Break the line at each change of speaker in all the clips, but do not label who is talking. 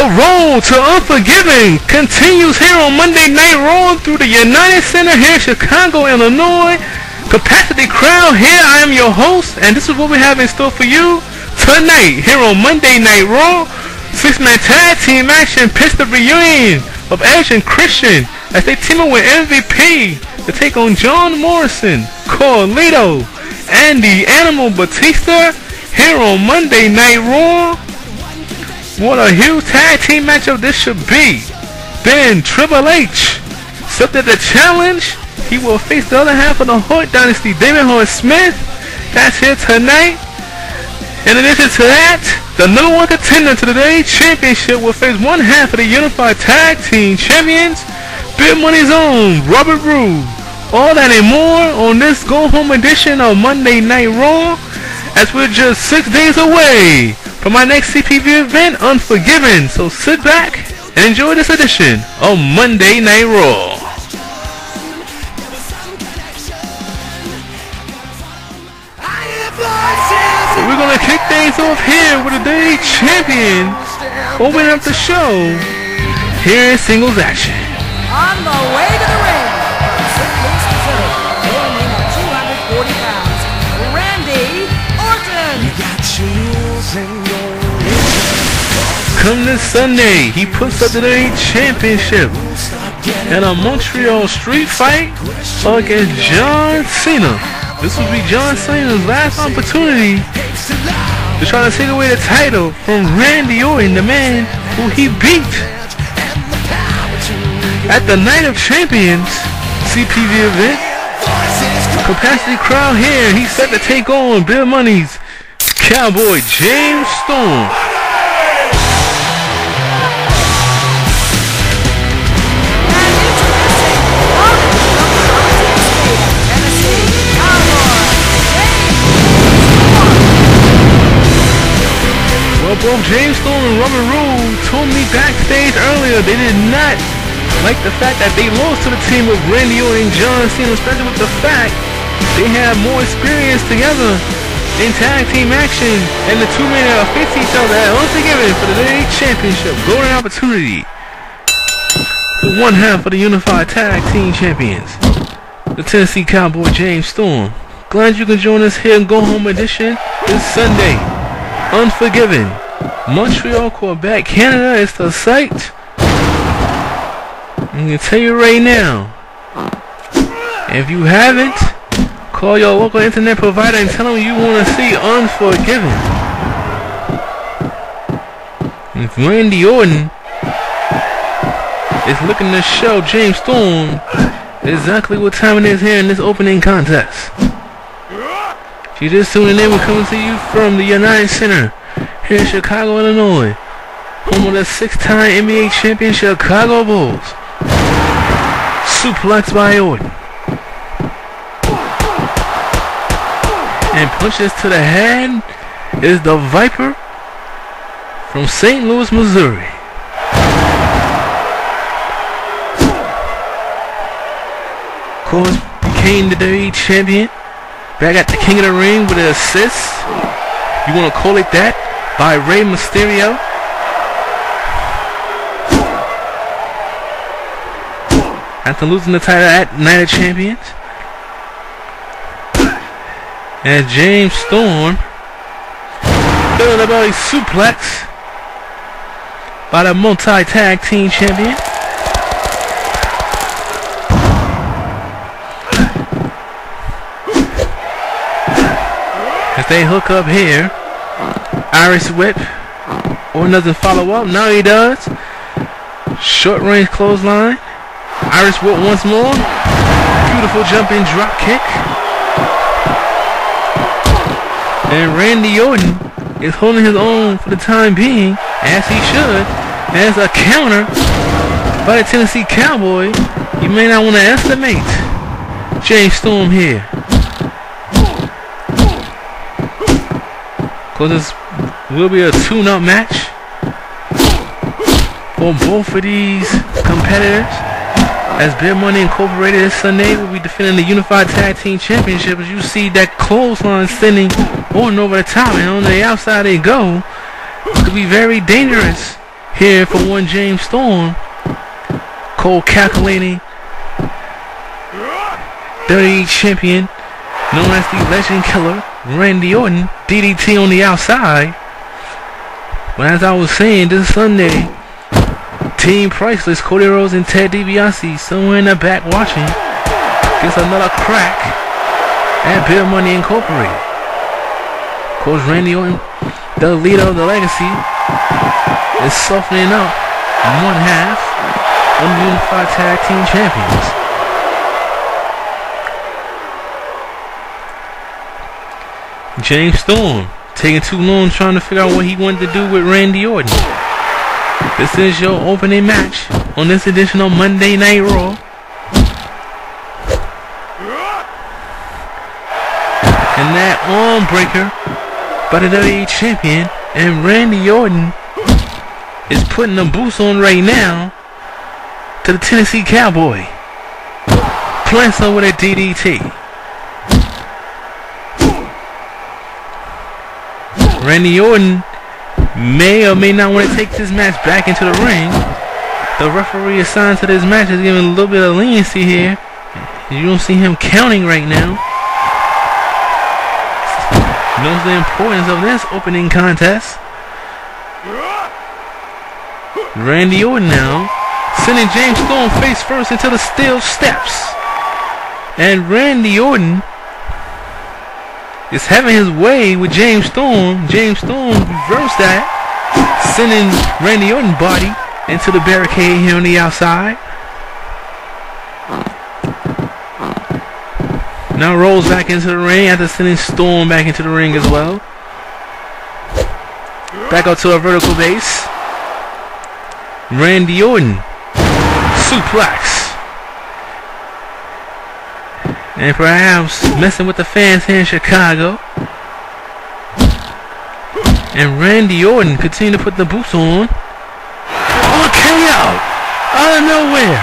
The road to Unforgiven continues here on Monday Night Raw through the United Center here in Chicago, Illinois. Capacity crowd here. I am your host, and this is what we have in store for you tonight here on Monday Night Raw. 6-man tag team action, pits the reunion of Edge and Christian as they team up with M.V.P to take on John Morrison, Carlito, and the Animal Batista here on Monday Night Raw. What a huge tag team matchup this should be. Then Triple H accepted the challenge. He will face the other half of the Hart Dynasty, David Hart Smith. That's here tonight. In addition to that, the number one contender to the WWE Championship will face one half of the Unified Tag Team Champions, Big Money's own Robert Roode. All that and more on this Go Home edition of Monday Night Raw, as we're just 6 days away from my next CPV event, Unforgiven. So sit back and enjoy this edition of Monday Night Raw. So we're gonna kick things off here with the WWE Champion opening up the show here in singles action.
On the way to the ring, St. Louis, Missouri, weighing in at 240 pounds, Randy Orton. You got chills in your
Come this Sunday, he puts up the WWE Championship in a Montreal street fight against John Cena. This will be John Cena's last opportunity to try to take away the title from Randy Orton, the man who he beat at the Night of Champions CPV event. Capacity crowd here. He's set to take on Bill Money's Cowboy James Storm. Well, both James Storm and Robert Roode told me backstage earlier they did not like the fact that they lost to the team of Randy Orton and John Cena, especially with the fact they have more experience together in tag team action, and the two men are facing each other at Unforgiven for the WWE Championship. Golden opportunity for one half of the Unified Tag Team Champions, the Tennessee Cowboy James Storm. Glad you can join us here in Go Home Edition this Sunday. Unforgiven, Montreal, Quebec, Canada is the site. I'm going to tell you right now, if you haven't, call your local internet provider and tell them you want to see Unforgiven. If Randy Orton is looking to show James Storm exactly what time it is here in this opening contest. If you're just tuning in, we're coming to you from the United Center here in Chicago, Illinois, home of the 6-time NBA champion Chicago Bulls. Suplex by Orton. And punches to the head is the Viper from St. Louis, Missouri. Of course, became the WWE Champion. Back at the King of the Ring with an assist, you want to call it that, by Rey Mysterio. After losing the title at Night of Champions. And James Storm doing a belly suplex by the multi-tag team champion. As they hook up here, Irish whip. Orton doesn't follow up. Now he does. Short range clothesline. Irish whip once more. Beautiful jumping drop kick. And Randy Orton is holding his own for the time being, as he should, as a counter by the Tennessee Cowboy. You may not want to estimate James Storm here. Because this will be a tune-up match for both of these competitors. As Big Money Incorporated this Sunday will be defending the Unified Tag Team Championship. As you see that clothesline sending Orton over the top, and on the outside they go. It could be very dangerous here for one James Storm. Cold calculating WWE Champion, known as the Legend Killer, Randy Orton, DDT on the outside. But as I was saying, this Sunday, Team Priceless, Cody Rhodes and Ted DiBiase, somewhere in the back watching, gets another crack at Bill Money Incorporated. Of course, Randy Orton, the leader of the legacy, is softening up one half of the Unified Tag Team Champions. James Storm taking too long trying to figure out what he wanted to do with Randy Orton. This is your opening match on this edition of Monday Night Raw. And that arm breaker by the WWE Champion, and Randy Orton is putting the boots on right now to the Tennessee Cowboy. Plants over with a DDT. Randy Orton may or may not want to take this match back into the ring. The referee assigned to this match is giving a little bit of leniency here. You don't see him counting right now. Knows the importance of this opening contest. Randy Orton now sending James Storm face first into the steel steps. And Randy Orton is having his way with James Storm. James Storm reversed that, sending Randy Orton's body into the barricade here on the outside. Now rolls back into the ring after sending Storm back into the ring as well. Back up to a vertical base. Randy Orton suplex. And perhaps messing with the fans here in Chicago. And Randy Orton continue to put the boots on. Oh, KO out of nowhere.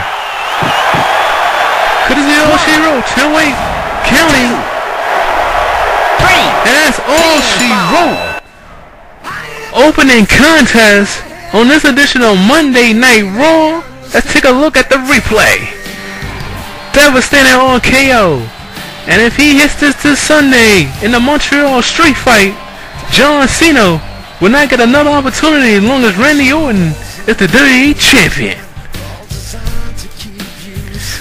Could it be all she wrote? No wait, counting. And that's all she wrote. Opening contest on this edition of Monday Night Raw. Let's take a look at the replay. Devastating RKO. And if he hits this Sunday in the Montreal street fight, John Cena will not get another opportunity as long as Randy Orton is the WWE Champion.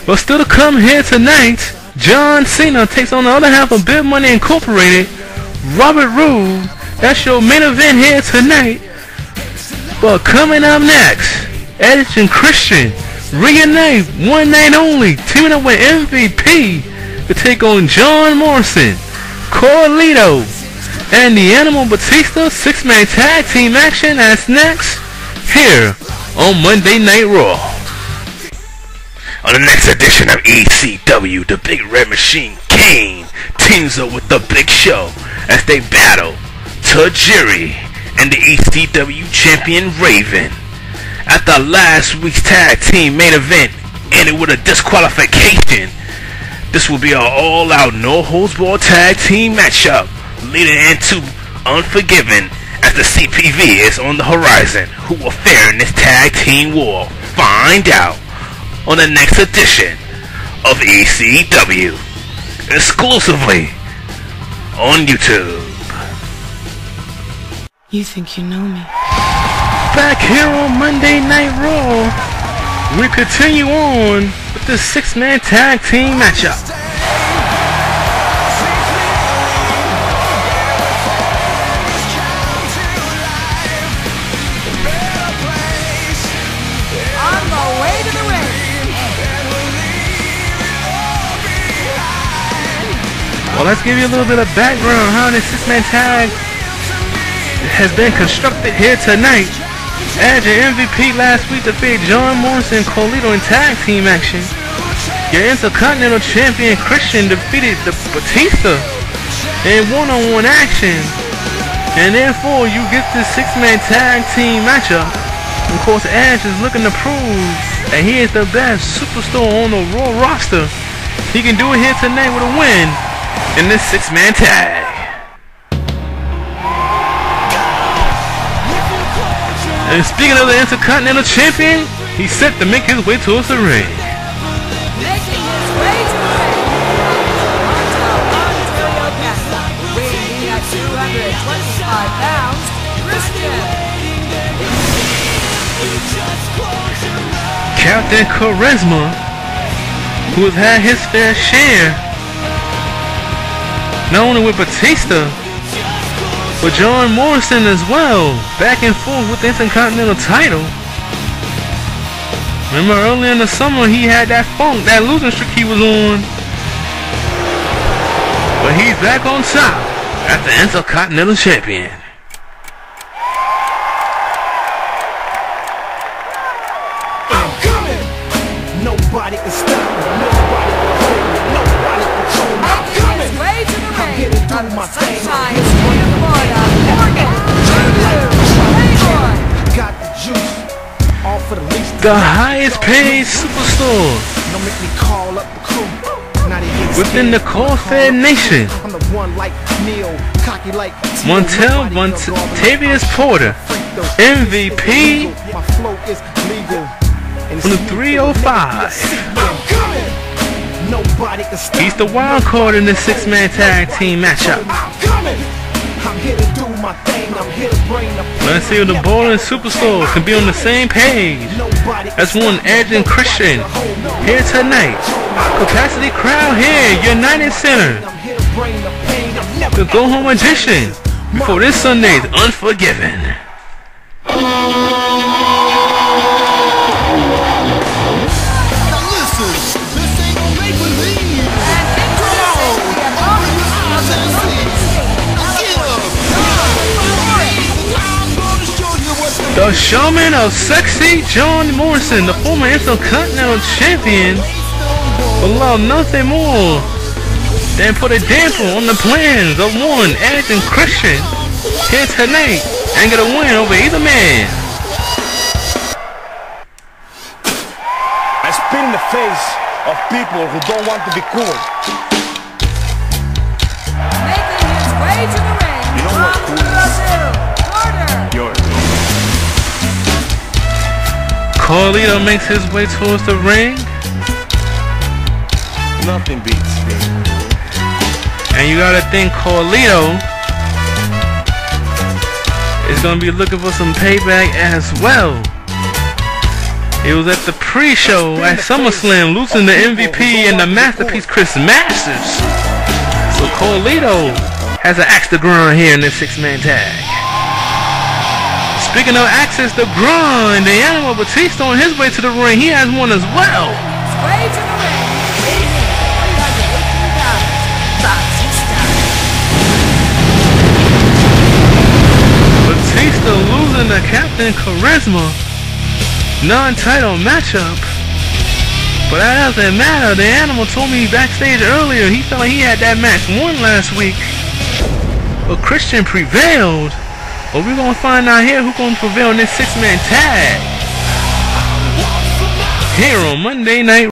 But still to come here tonight, John Cena takes on the other half of Big Money Incorporated, Robert Roode. That's your main event here tonight. But coming up next, Edge and Christian reunite one night only, teaming up with M.V.P. to take on John Morrison, Carlito, and the Animal Batista 6-man tag team action. That's next here on Monday Night Raw. On the next edition of ECW, the Big Red Machine Kane teams up with the Big Show as they battle Tajiri and the ECW champion Raven. After last week's tag team main event ended with a disqualification, this will be an all-out no-holds-barred tag team matchup leading into Unforgiven as the CPV is on the horizon. Who will fare in this tag team war? Find out on the next edition of ECW, exclusively on YouTube.
You think you know me?
Back here on Monday Night Raw, we continue on with the 6-man tag team matchup.
On the way to the ring.
Well, let's give you a little bit of background on how this 6-man tag has been constructed here tonight. Edge and MVP last week defeated John Morrison and Carlito in tag team action. Your Intercontinental Champion Christian defeated the Batista in one-on-one action. And therefore, you get this 6-man tag team matchup. Of course, Edge is looking to prove that he is the best superstar on the Raw roster. He can do it here tonight with a win in this 6-man tag. And speaking of the Intercontinental Champion, he's set to make his way towards the ring.
Making his way to the ring from Ontario, Canada, weighing in at 225 pounds, Christian.
Captain Charisma, who has had his fair share, not only with Batista, but John Morrison as well, back and forth with the Intercontinental title. Remember earlier in the summer he had that funk, that losing streak he was on. But he's back on top as the Intercontinental Champion.
I'm coming! Nobody can stop me, nobody can hold me, nobody can control me. I'm coming!
Way to the
I'm
ring
here to do
from
my thing.
Sunshine State of Florida, Morgan, Playboy.
Got the juice, all for the least.
The highest paid superstar
Don't make me call up the crew. Now they get
within the
scared.
CAWFed nation.
I'm the one like Neil, cocky like
Montavious Porter, M.V.P.
My flow is legal.
on the 305.
Nobody can stop
He's the wild card in this six-man tag team matchup.
I'm coming. I'm here to do my thing. I'm here to bring the
Let's see if the ball and superstars can be on the same page. That's one Edge and Christian here tonight. Capacity crowd here, United Center.
I'm here to bring the pain. I'm never
The Go Home edition before this Sunday's Unforgiven. The showman of sexy, John Morrison, the former Intercontinental Champion, will allow nothing more than put a damper on the plans of one Edge and Christian here tonight and get a win over either man.
I spit in the face of people who don't want to be cool.
Making his way to the ring
You know what
from
cool is?
Brazil, Porter.
Yours.
Carlito makes his way towards the ring,
Nothing beats me.
and you gotta think Carlito is gonna be looking for some payback as well. He was at the pre-show at SummerSlam losing the MVP and the Masterpiece Chris Masters. So Carlito has an axe to grind here in this six-man tag. Speaking of axes to grind, the Animal Batista on his way to the ring, he has one as well.
His way to the ring, weighing in at 318 pounds, Batista.
Batista losing to Captain Charisma non-title matchup, but that doesn't matter. The Animal told me backstage earlier he felt like he had that match won last week, but Christian prevailed. But we're gonna find out here who's gonna prevail in this six-man tag here on Monday Night